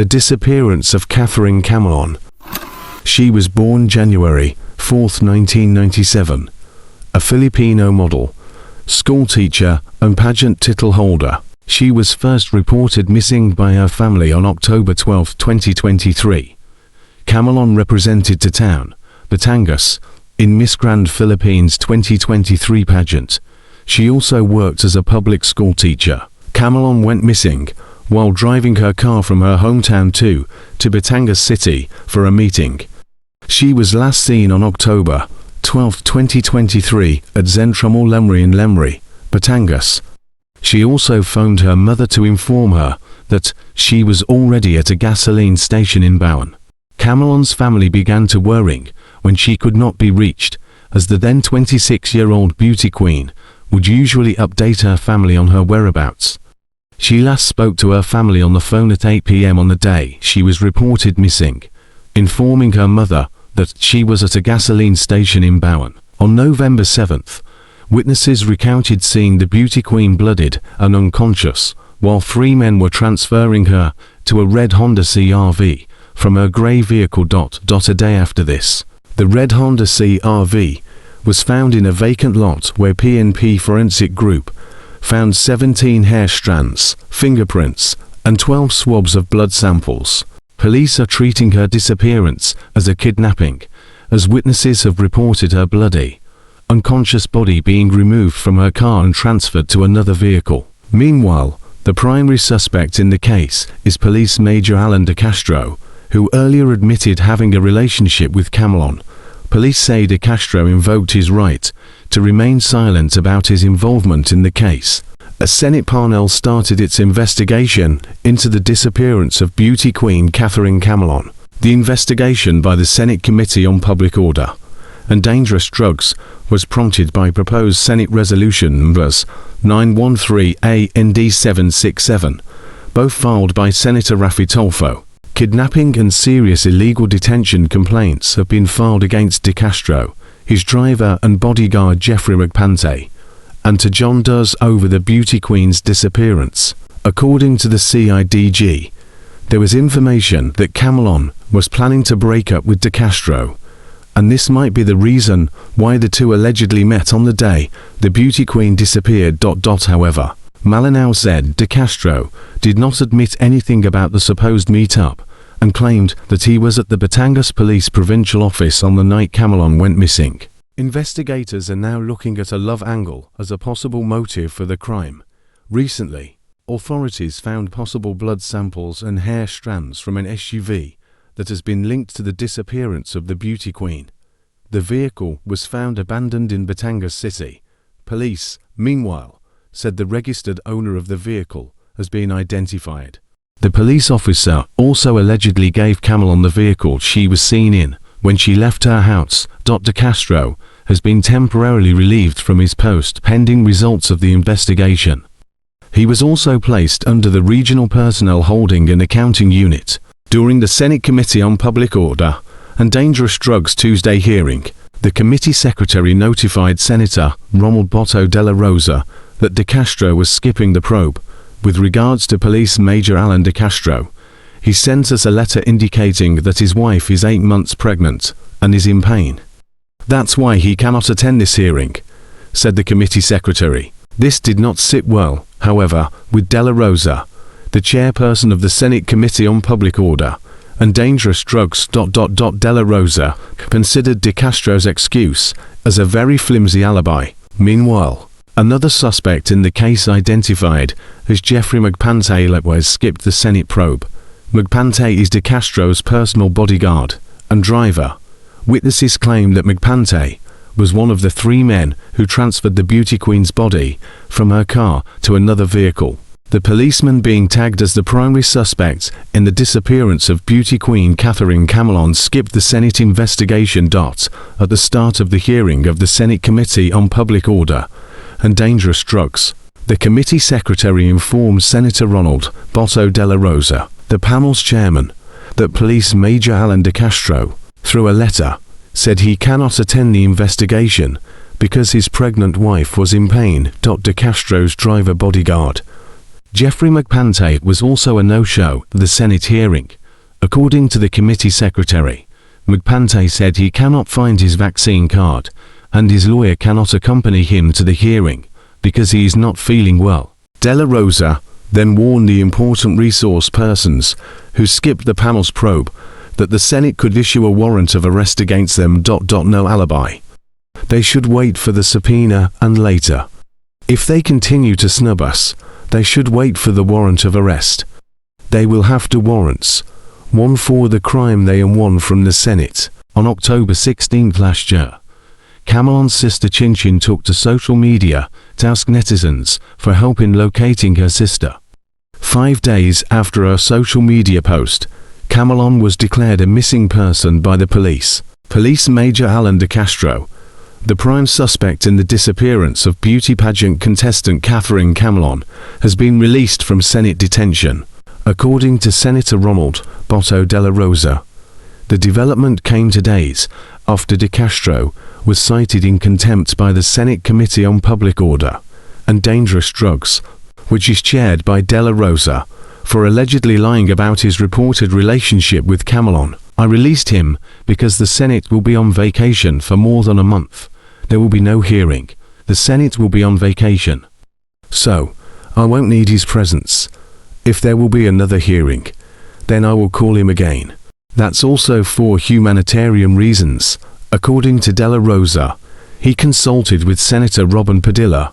The disappearance of Catherine Camelon. She was born January 4, 1997, a Filipino model, schoolteacher, and pageant title holder. She was first reported missing by her family on October 12, 2023. Camelon represented to town, Batangas, in Miss Grand Philippines 2023 pageant. She also worked as a public school teacher. Camelon went missing while driving her car from her hometown to Batangas City for a meeting. She was last seen on October 12, 2023 at Zentramol Lemri in Lemri, Batangas. She also phoned her mother to inform her that she was already at a gasoline station in Bowen. Camelon's family began to worrying when she could not be reached, as the then 26-year-old beauty queen would usually update her family on her whereabouts. She last spoke to her family on the phone at 8 p.m. on the day she was reported missing, informing her mother that she was at a gasoline station in Bowen. On November 7th, witnesses recounted seeing the beauty queen bloodied and unconscious, while 3 men were transferring her to a red Honda CR-V from her grey vehicle. A day after this, the red Honda CR-V was found in a vacant lot where PNP Forensic Group found 17 hair strands, fingerprints, and 12 swabs of blood samples. Police are treating her disappearance as a kidnapping, as witnesses have reported her bloody, unconscious body being removed from her car and transferred to another vehicle. Meanwhile, the primary suspect in the case is Police Major Alan De Castro, who earlier admitted having a relationship with Camelon. Police say De Castro invoked his right to remain silent about his involvement in the case. A Senate panel started its investigation into the disappearance of beauty queen Catherine Camelon. The investigation by the Senate Committee on Public Order and Dangerous Drugs was prompted by proposed Senate Resolution numbers 913A and D767, both filed by Senator Raffy Tolfo. Kidnapping and serious illegal detention complaints have been filed against De Castro, his driver and bodyguard Jeffrey Magpante, and to John Does over the beauty queen's disappearance. According to the CIDG, there was information that Camelon was planning to break up with De Castro, and this might be the reason why the two allegedly met on the day the beauty queen disappeared. However, Malinao said De Castro did not admit anything about the supposed meet-up and claimed that he was at the Batangas Police Provincial Office on the night Camelon went missing. Investigators are now looking at a love angle as a possible motive for the crime. Recently, authorities found possible blood samples and hair strands from an SUV that has been linked to the disappearance of the beauty queen. The vehicle was found abandoned in Batangas City. Police, meanwhile, said the registered owner of the vehicle has been identified. The police officer also allegedly gave Camelon the vehicle she was seen in when she left her house. De Castro has been temporarily relieved from his post pending results of the investigation. He was also placed under the Regional Personnel Holding and Accounting Unit. During the Senate Committee on Public Order and Dangerous Drugs Tuesday hearing, the committee secretary notified Senator Ronald Boto de la Rosa that De Castro was skipping the probe. With regards to Police Major Alan De Castro, he sent us a letter indicating that his wife is 8 months pregnant and is in pain. That's why he cannot attend this hearing, said the committee secretary. This did not sit well, however, with De La Rosa, the chairperson of the Senate Committee on Public Order and Dangerous Drugs. De La Rosa considered De Castro's excuse as a very flimsy alibi. Meanwhile, another suspect in the case identified as Jeffrey Magpante skipped the Senate probe. Magpante is De Castro's personal bodyguard and driver. Witnesses claim that Magpante was one of the 3 men who transferred the beauty queen's body from her car to another vehicle. The policeman being tagged as the primary suspect in the disappearance of beauty queen Catherine Camelon skipped the Senate investigation. At the start of the hearing of the Senate Committee on Public Order and Dangerous Drugs, the committee secretary informed Senator Ronald Boto de la Rosa, the panel's chairman, that Police Major Alan De Castro, through a letter, said he cannot attend the investigation because his pregnant wife was in pain. De Castro's driver bodyguard Jeffrey McPante was also a no-show at the Senate hearing. According to the committee secretary, McPante said he cannot find his vaccine card, and his lawyer cannot accompany him to the hearing because he is not feeling well. Della Rosa then warned the important resource persons who skipped the panel's probe that the Senate could issue a warrant of arrest against them. No alibi. They should wait for the subpoena and later. If they continue to snub us, they should wait for the warrant of arrest. They will have two warrants, one for the crime they and one from the Senate. On October 16 last year, Camelon's sister Chin Chin took to social media to ask netizens for help in locating her sister. 5 days after her social media post, Camelon was declared a missing person by the police. Police Major Alan De Castro, the prime suspect in the disappearance of beauty pageant contestant Catherine Camelon, has been released from Senate detention, according to Senator Ronald Botto Della Rosa. The development came 2 days after De Castro was cited in contempt by the Senate Committee on Public Order and Dangerous Drugs, which is chaired by Della Rosa, for allegedly lying about his reported relationship with Camelon. I released him because the Senate will be on vacation for more than a month. There will be no hearing. The Senate will be on vacation. So, I won't need his presence. If there will be another hearing, then I will call him again. That's also for humanitarian reasons. According to Della Rosa, he consulted with Senator Robin Padilla,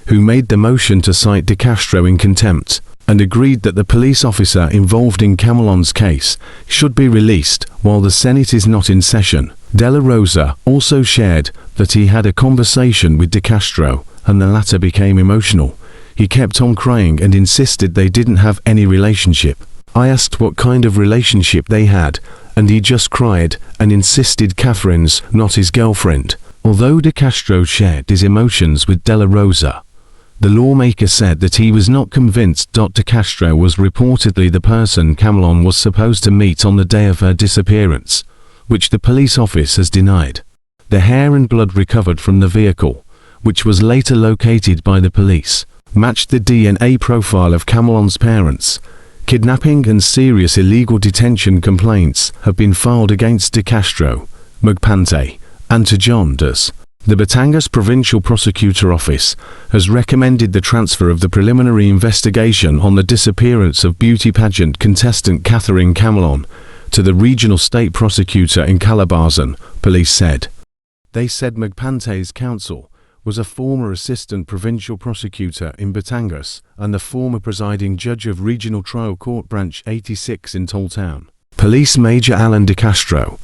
who made the motion to cite De Castro in contempt, and agreed that the police officer involved in Camelon's case should be released while the Senate is not in session. Della Rosa also shared that he had a conversation with De Castro, and the latter became emotional. He kept on crying and insisted they didn't have any relationship. I asked what kind of relationship they had, and he just cried and insisted Catherine's not his girlfriend. Although De Castro shared his emotions with Della Rosa, the lawmaker said that he was not convinced De Castro was reportedly the person Camelon was supposed to meet on the day of her disappearance, which the police office has denied. The hair and blood recovered from the vehicle, which was later located by the police, matched the DNA profile of Camelon's parents. Kidnapping and serious illegal detention complaints have been filed against De Castro, McPante, and Tajondas. The Batangas Provincial Prosecutor Office has recommended the transfer of the preliminary investigation on the disappearance of beauty pageant contestant Catherine Camelon to the regional state prosecutor in Calabazon, police said. They said McPante's counsel was a former assistant provincial prosecutor in Batangas and the former presiding judge of Regional Trial Court Branch 86 in Tolltown. Police Major Alan De Castro,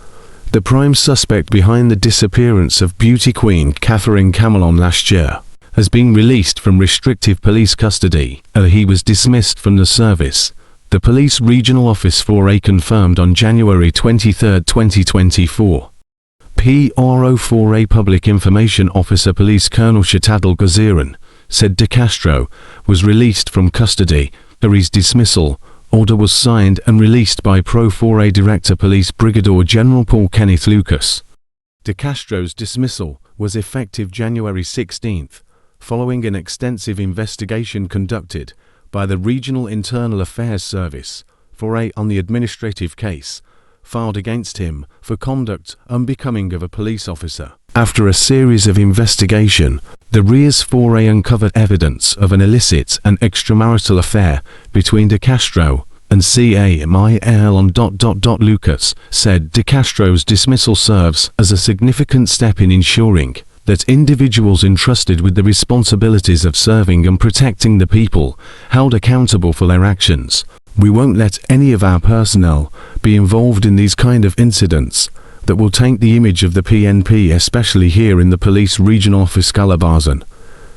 the prime suspect behind the disappearance of beauty queen Catherine Camelon last year, has been released from restrictive police custody. He was dismissed from the service. The Police Regional Office 4A confirmed on January 23, 2024. PRO4A Public Information Officer Police Colonel Shatadl Gaziran said De Castro was released from custody. His dismissal order was signed and released by Pro4A Director Police Brigadier General Paul Kenneth Lucas. De Castro's dismissal was effective January 16, following an extensive investigation conducted by the Regional Internal Affairs Service 4A on the administrative case filed against him for conduct unbecoming of a police officer. After a series of investigation, the RIAS 4A uncovered evidence of an illicit and extramarital affair between De Castro and CAMIL. Lucas said De Castro's dismissal serves as a significant step in ensuring that individuals entrusted with the responsibilities of serving and protecting the people held accountable for their actions. We won't let any of our personnel be involved in these kind of incidents that will taint the image of the PNP, especially here in the Police Regional Office Calabazon,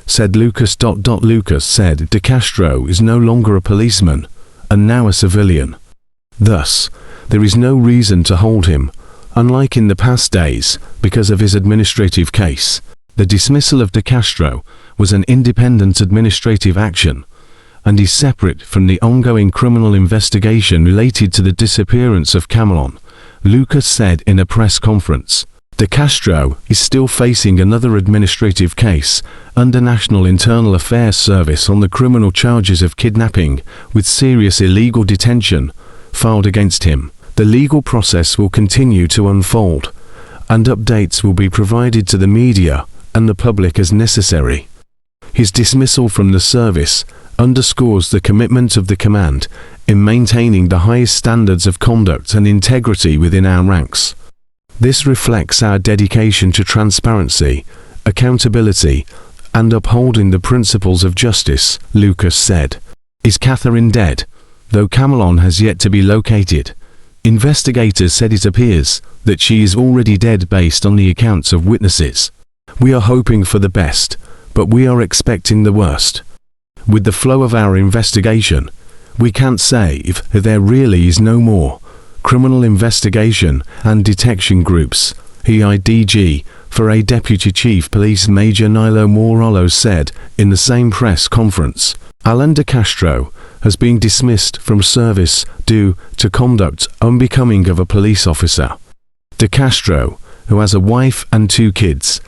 said Lucas. Lucas said De Castro is no longer a policeman and now a civilian. Thus, there is no reason to hold him, unlike in the past days, because of his administrative case. The dismissal of De Castro was an independent administrative action and is separate from the ongoing criminal investigation related to the disappearance of Camelon, Lucas said in a press conference. De Castro is still facing another administrative case under National Internal Affairs Service on the criminal charges of kidnapping with serious illegal detention filed against him. The legal process will continue to unfold, and updates will be provided to the media and the public as necessary. His dismissal from the service underscores the commitment of the command in maintaining the highest standards of conduct and integrity within our ranks. This reflects our dedication to transparency, accountability, and upholding the principles of justice, Lucas said. Is Catherine dead? Though Camelon has yet to be located, investigators said it appears that she is already dead based on the accounts of witnesses. We are hoping for the best, but we are expecting the worst. With the flow of our investigation, we can't say if there really is no more. Criminal Investigation and Detection Groups, EIDG, for a Deputy Chief Police Major Nilo Morales said in the same press conference. Alan de Castro has been dismissed from service due to conduct unbecoming of a police officer. De Castro, who has a wife and 2 kids,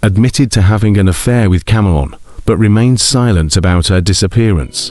admitted to having an affair with Camelon, but remained silent about her disappearance.